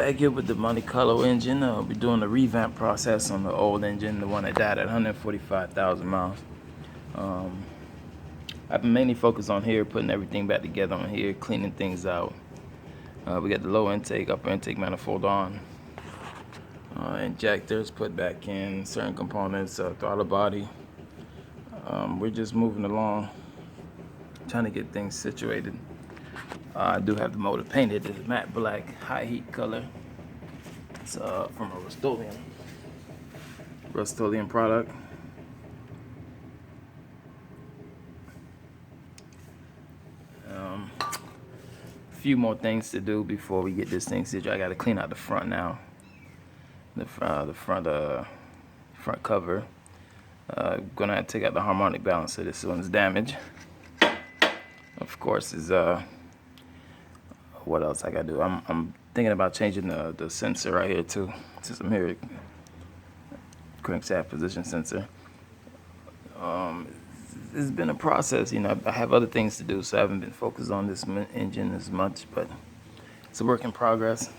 Back here with the Monte Carlo engine. We're doing the revamp process on the old engine, the one that died at 145,000 miles. I've been mainly focused on here, putting everything back together on here, cleaning things out. We got the low intake, upper intake manifold on. Injectors put back in, certain components, throttle body. We're just moving along, trying to get things situated. I do have the motor painted. It's matte black, high heat color. It's from a Rust-Oleum product. A few more things to do before we get this thing situated. I got to clean out the front now. The front cover. Gonna have to take out the harmonic balancer. This one's damaged. Of course, is what else I gotta do? I'm thinking about changing the sensor right here too. Since I'm here, crankshaft position sensor. It's been a process, you know. I have other things to do, so I haven't been focused on this engine as much, but it's a work in progress.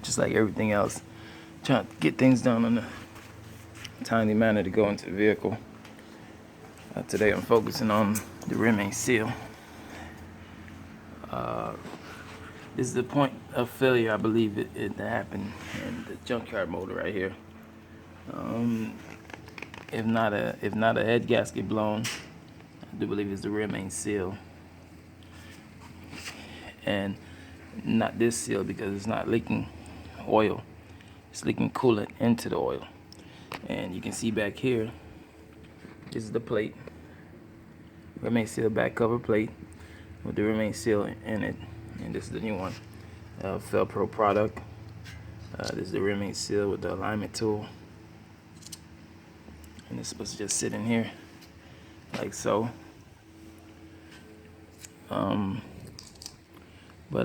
Just like everything else, trying to get things done in a timely manner to go into the vehicle. Today I'm focusing on the rim seal. This is the point of failure, I believe it happened in the junkyard motor right here. If not a head gasket blown, I do believe it's the rim seal, and not this seal because it's not leaking oil. It's leaking coolant into the oil, and you can see back here. This is the plate, rim seal back cover plate with the rim seal in it, and this is the new one, Felpro product. This is the rim seal with the alignment tool. And it's supposed to just sit in here like so. But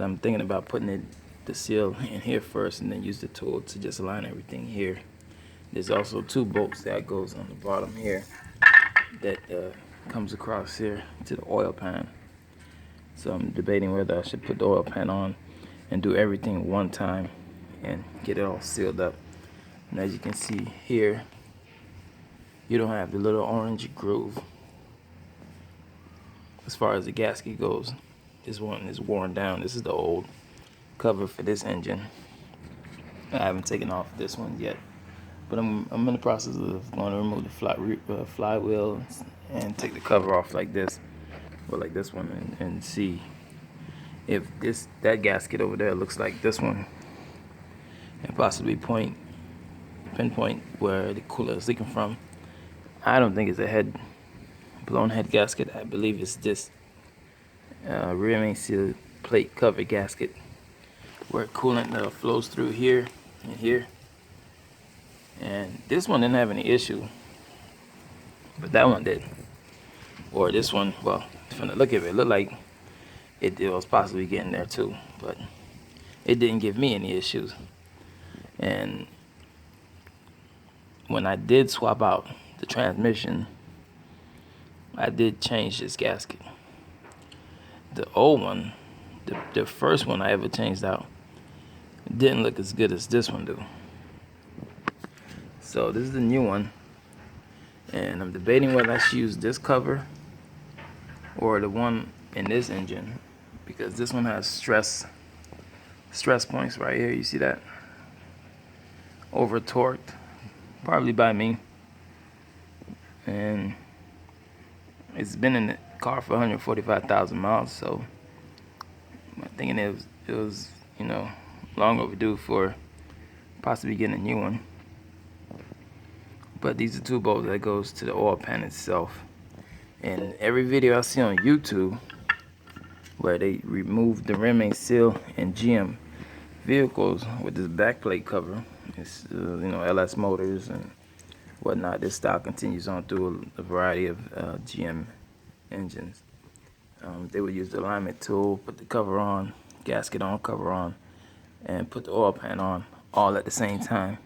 I'm thinking about putting the seal in here first and then use the tool to just align everything here. There's also 2 bolts that goes on the bottom here that comes across here to the oil pan. So I'm debating whether I should put the oil pan on and do everything one time and get it all sealed up. And as you can see here, you don't have the little orange groove. As far as the gasket goes, this one is worn down. This is the old cover for this engine. I haven't taken off this one yet, but I'm in the process of going to remove the flywheel and take the cover off like this, or like this one, and see if that gasket over there looks like this one, and possibly pinpoint where the cooler is leaking from. I don't think it's a blown head gasket. I believe it's this rim seal plate cover gasket where coolant flows through here and here. And this one didn't have any issue, but that one did. Or this one, well, from the look of it, it looked like it was possibly getting there too, but it didn't give me any issues. And when I did swap out the transmission, I did change this gasket. The old one, the first one I ever changed out, didn't look as good as this one do. So this is the new one, and I'm debating whether I should use this cover or the one in this engine, because this one has stress points right here. You see that? Over torqued, probably by me. And it's been in the car for 145,000 miles, so I'm thinking it was, you know, long overdue for possibly getting a new one. But these are 2 bolts that goes to the oil pan itself. And every video I see on YouTube where they remove the rim seal in GM vehicles with this backplate cover, it's you know, LS motors and whatnot, this style continues on through a variety of GM engines. They would use the alignment tool, put the cover on, gasket on, cover on, and put the oil pan on all at the same time,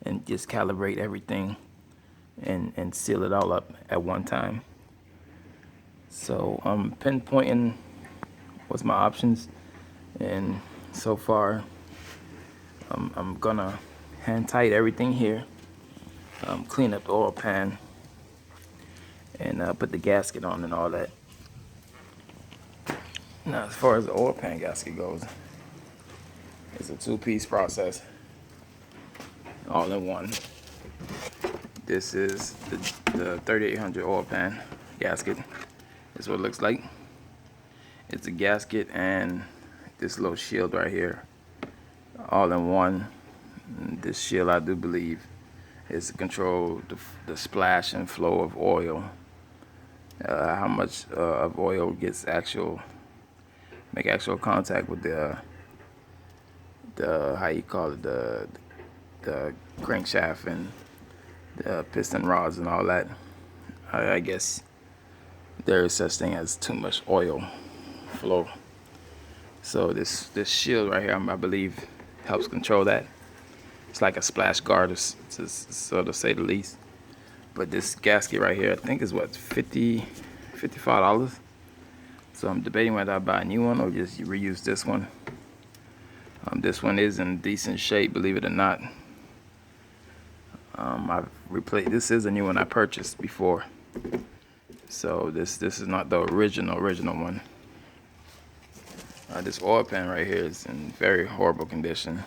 and just calibrate everything and seal it all up at one time. So I'm pinpointing what's my options, and so far I'm gonna hand tight everything here, clean up the oil pan, and put the gasket on and all that. Now, as far as the oil pan gasket goes, it's a two-piece process, all in one. This is the 3800 oil pan gasket. This is what it looks like. It's a gasket and this little shield right here, all in one. And this shield, I do believe, is to control the splash and flow of oil. How much of oil gets make actual contact with the how you call it, the crankshaft and the piston rods and all that. I guess there is such thing as too much oil flow. So this shield right here, I believe, helps control that. It's like a splash guard, so to say the least. But this gasket right here, I think is what, $55. So I'm debating whether I buy a new one or just reuse this one. This one is in decent shape, believe it or not. I've replaced. This is a new one I purchased before. So this is not the original one. This oil pan right here is in very horrible condition.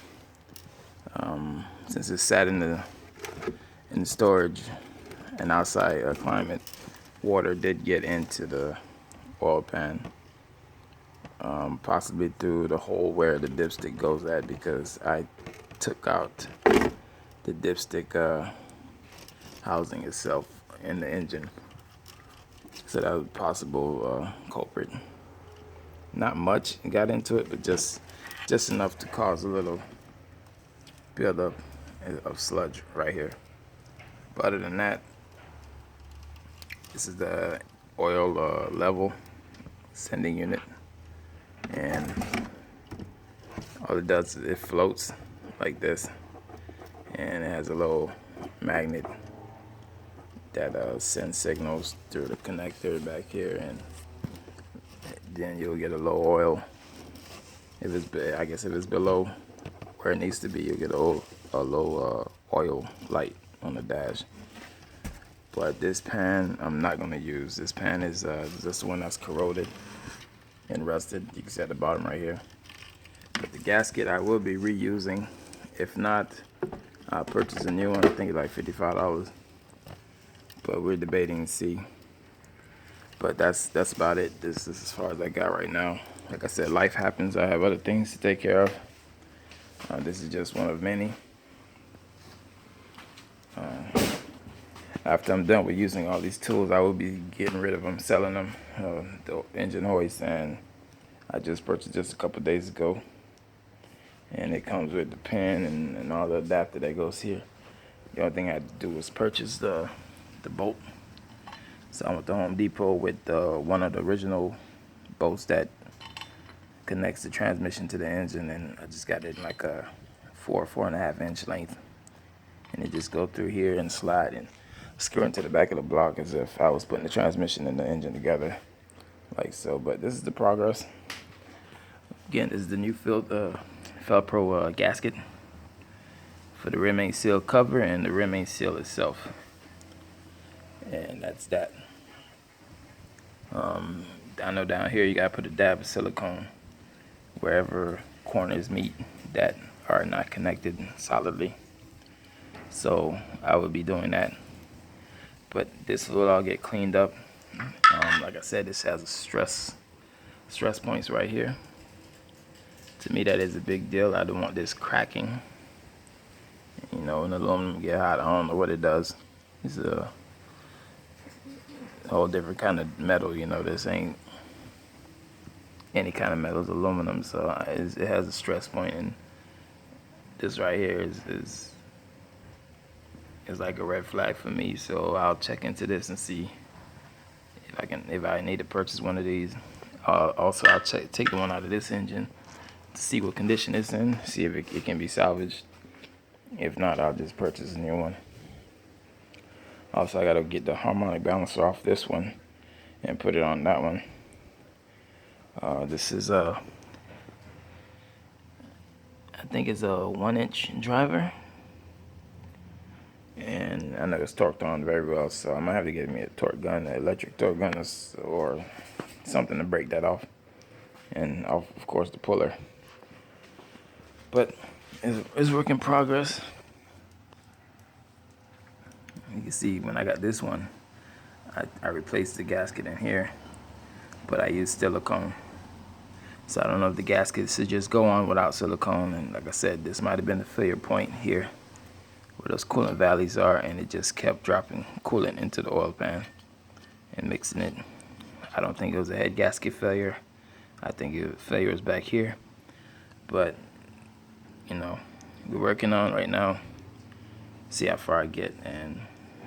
Since it's sat in the storage and outside climate, water did get into the oil pan, possibly through the hole where the dipstick goes at, because I took out the dipstick housing itself in the engine. So that was a possible culprit. Not much got into it, but just enough to cause a little buildup of sludge right here. But other than that, this is the oil level sending unit, and all it does is it floats like this, and it has a little magnet that sends signals through the connector back here, and then you'll get a low oil. If it's, I guess if it's below where it needs to be, you'll get a low oil light on the dash. But this pan I'm not gonna use. This pan is just the one that's corroded and rusted. You can see at the bottom right here. But the gasket I will be reusing. If not, I'll purchase a new one. I think it's like $55. But we're debating to see. But that's about it. This is as far as I got right now. Like I said, life happens. I have other things to take care of. This is just one of many. After I'm done with using all these tools, I will be getting rid of them, selling them. The engine hoist, and I just purchased just a couple days ago. And it comes with the pin and all the adapter that goes here. The only thing I had to do was purchase the bolt. So I went to Home Depot with one of the original bolts that connects the transmission to the engine, and I just got it in like a 4.5 inch length, and it just go through here and slide and screw into the back of the block as if I was putting the transmission and the engine together, like so. But this is the progress. Again, this is the new Velcro gasket for the rim main seal cover and the rim main seal itself, and that's that. I know down here you gotta put a dab of silicone wherever corners meet that are not connected solidly. So I would be doing that. But this will all get cleaned up. Like I said, this has a stress points right here. To me, that is a big deal. I don't want this cracking. You know, when aluminum get hot, I don't know what it does. It's a whole different kind of metal. You know, this ain't any kind of metal. It's aluminum, so it has a stress point, and this right here is like a red flag for me. So I'll check into this and see if I need to purchase one of these. Also, I'll take the one out of this engine to see what condition it's in, see if it can be salvaged. If not, I'll just purchase a new one. Also, I gotta get the harmonic balancer off this one and put it on that one. This is I think it's a 1-inch driver. And I know it's torqued on very well, so I might have to get me a torque gun, an electric torque gun, or something to break that off. And off, of course, the puller. But it's work in progress. You can see when I got this one, I replaced the gasket in here, but I used silicone. So I don't know if the gasket should just go on without silicone. And like I said, this might have been the failure point here, where those coolant valleys are, and it just kept dropping coolant into the oil pan and mixing it. I don't think it was a head gasket failure. I think failure is back here. But, you know, we're working on right now. See how far I get and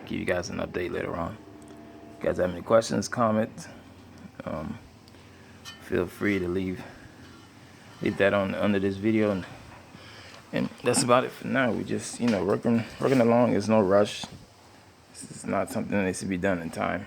give you guys an update later on. If you guys have any questions, comments, feel free to leave that on under this video. And that's about it for now. We just, working along. There's no rush. This is not something that needs to be done in time.